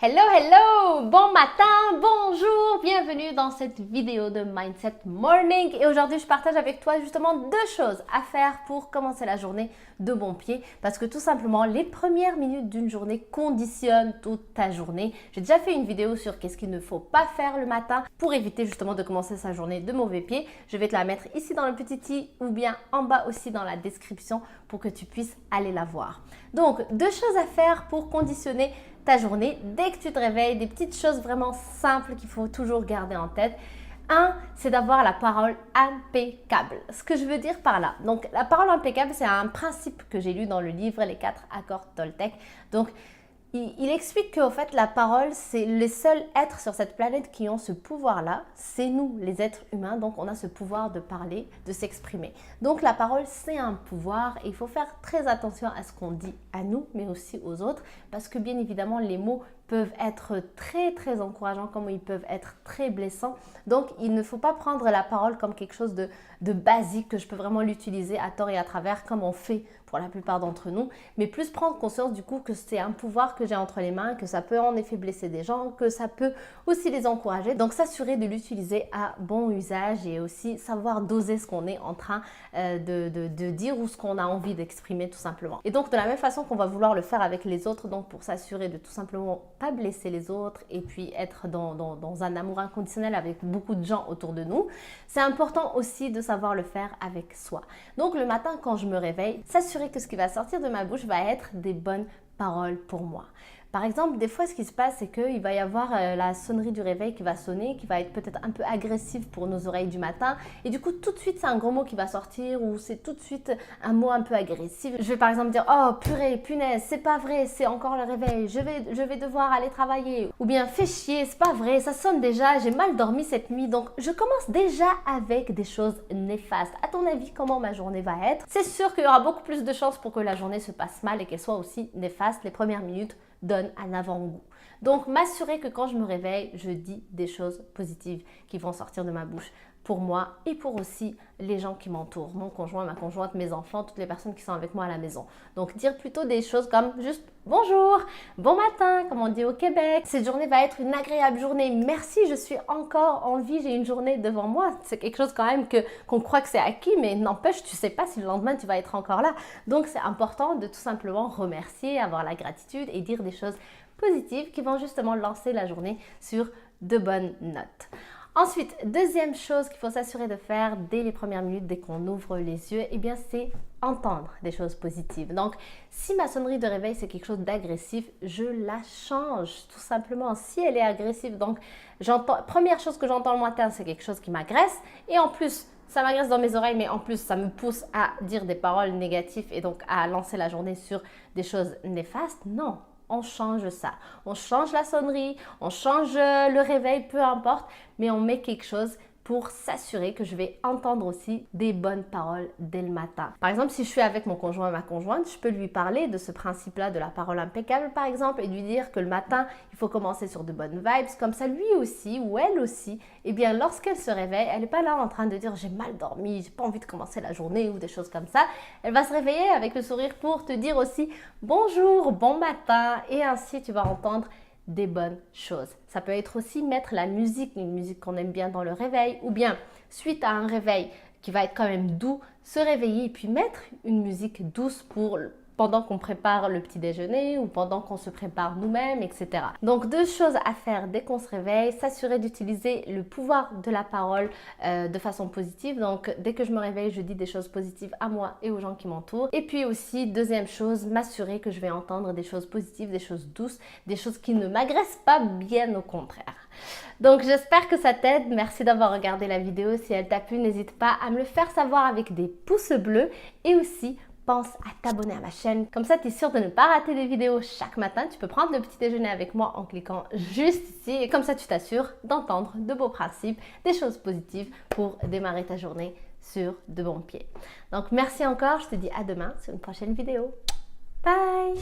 Hello, hello! Bon matin, bonjour! Bienvenue dans cette vidéo de Mindset Morning. Et aujourd'hui, je partage avec toi justement deux choses à faire pour commencer la journée de bon pied. Parce que tout simplement, les premières minutes d'une journée conditionnent toute ta journée. J'ai déjà fait une vidéo sur qu'est-ce qu'il ne faut pas faire le matin pour éviter justement de commencer sa journée de mauvais pied. Je vais te la mettre ici dans le petit i ou bien en bas aussi dans la description pour que tu puisses aller la voir. Donc, deux choses à faire pour conditionner ta journée dès que tu te réveilles, des petites choses vraiment simples qu'il faut toujours garder en tête. Un, c'est d'avoir la parole impeccable. Ce que je veux dire par là, donc la parole impeccable, c'est un principe que j'ai lu dans le livre Les 4 accords Toltec. Donc, il explique qu'en fait, la parole, c'est les seuls êtres sur cette planète qui ont ce pouvoir-là. C'est nous, les êtres humains, donc on a ce pouvoir de parler, de s'exprimer. Donc la parole, c'est un pouvoir et il faut faire très attention à ce qu'on dit à nous, mais aussi aux autres, parce que bien évidemment, les mots peuvent être très encourageants comme ils peuvent être très blessants. Donc, il ne faut pas prendre la parole comme quelque chose de basique que je peux vraiment l'utiliser à tort et à travers comme on fait pour la plupart d'entre nous, mais plus prendre conscience du coup que c'est un pouvoir que j'ai entre les mains, que ça peut en effet blesser des gens, que ça peut aussi les encourager. Donc, s'assurer de l'utiliser à bon usage et aussi savoir doser ce qu'on est en train de dire ou ce qu'on a envie d'exprimer tout simplement. Et donc, de la même façon qu'on va vouloir le faire avec les autres, donc pour s'assurer de tout simplement pas blesser les autres et puis être dans un amour inconditionnel avec beaucoup de gens autour de nous, c'est important aussi de savoir le faire avec soi. Donc le matin quand je me réveille, s'assurer que ce qui va sortir de ma bouche va être des bonnes paroles pour moi. Par exemple, des fois, ce qui se passe, c'est qu'il va y avoir la sonnerie du réveil qui va sonner, qui va être peut-être un peu agressive pour nos oreilles du matin. Et du coup, tout de suite, c'est un gros mot qui va sortir ou c'est tout de suite un mot un peu agressif. Je vais par exemple dire « Oh, purée, punaise, c'est pas vrai, c'est encore le réveil, je vais devoir aller travailler. » Ou bien « Fais chier, c'est pas vrai, ça sonne déjà, j'ai mal dormi cette nuit. » Donc, je commence déjà avec des choses néfastes. À ton avis, comment ma journée va être? C'est sûr qu'il y aura beaucoup plus de chances pour que la journée se passe mal et qu'elle soit aussi néfaste les premières minutes donne un avant-goût. Donc, m'assurer que quand je me réveille, je dis des choses positives qui vont sortir de ma bouche pour moi et pour aussi les gens qui m'entourent, mon conjoint, ma conjointe, mes enfants, toutes les personnes qui sont avec moi à la maison. Donc, dire plutôt des choses comme juste « Bonjour, bon matin », comme on dit au Québec. Cette journée va être une agréable journée. Merci, je suis encore en vie, j'ai une journée devant moi. C'est quelque chose quand même qu'on croit que c'est acquis, mais n'empêche, tu sais pas si le lendemain, tu vas être encore là. Donc, c'est important de tout simplement remercier, avoir la gratitude et dire des choses positives qui vont justement lancer la journée sur de bonnes notes. Ensuite, deuxième chose qu'il faut s'assurer de faire dès les premières minutes, dès qu'on ouvre les yeux, eh bien c'est entendre des choses positives. Donc, si ma sonnerie de réveil c'est quelque chose d'agressif, je la change tout simplement. Si elle est agressive, donc première chose que j'entends le matin, c'est quelque chose qui m'agresse et en plus, ça m'agresse dans mes oreilles, mais en plus, ça me pousse à dire des paroles négatives et donc à lancer la journée sur des choses néfastes. Non, on change ça. On change la sonnerie, on change le réveil, peu importe, mais on met quelque chose pour s'assurer que je vais entendre aussi des bonnes paroles dès le matin. Par exemple, si je suis avec mon conjoint ou ma conjointe, je peux lui parler de ce principe-là de la parole impeccable, par exemple, et lui dire que le matin, il faut commencer sur de bonnes vibes. Comme ça, lui aussi ou elle aussi, eh bien, lorsqu'elle se réveille, elle n'est pas là en train de dire « j'ai mal dormi, j'ai pas envie de commencer la journée » ou des choses comme ça. Elle va se réveiller avec le sourire pour te dire aussi « bonjour, bon matin » et ainsi, tu vas entendre des bonnes choses. Ça peut être aussi mettre la musique, une musique qu'on aime bien dans le réveil, ou bien suite à un réveil qui va être quand même doux, se réveiller et puis mettre une musique douce pendant qu'on prépare le petit déjeuner ou pendant qu'on se prépare nous-mêmes, etc. Donc, deux choses à faire dès qu'on se réveille, s'assurer d'utiliser le pouvoir de la parole de façon positive. Donc, dès que je me réveille, je dis des choses positives à moi et aux gens qui m'entourent. Et puis aussi, deuxième chose, m'assurer que je vais entendre des choses positives, des choses douces, des choses qui ne m'agressent pas, bien au contraire. Donc, j'espère que ça t'aide. Merci d'avoir regardé la vidéo. Si elle t'a plu, n'hésite pas à me le faire savoir avec des pouces bleus et aussi pense à t'abonner à ma chaîne. Comme ça, tu es sûr de ne pas rater des vidéos chaque matin. Tu peux prendre le petit déjeuner avec moi en cliquant juste ici. Et comme ça, tu t'assures d'entendre de beaux principes, des choses positives pour démarrer ta journée sur de bons pieds. Donc, merci encore. Je te dis à demain sur une prochaine vidéo. Bye!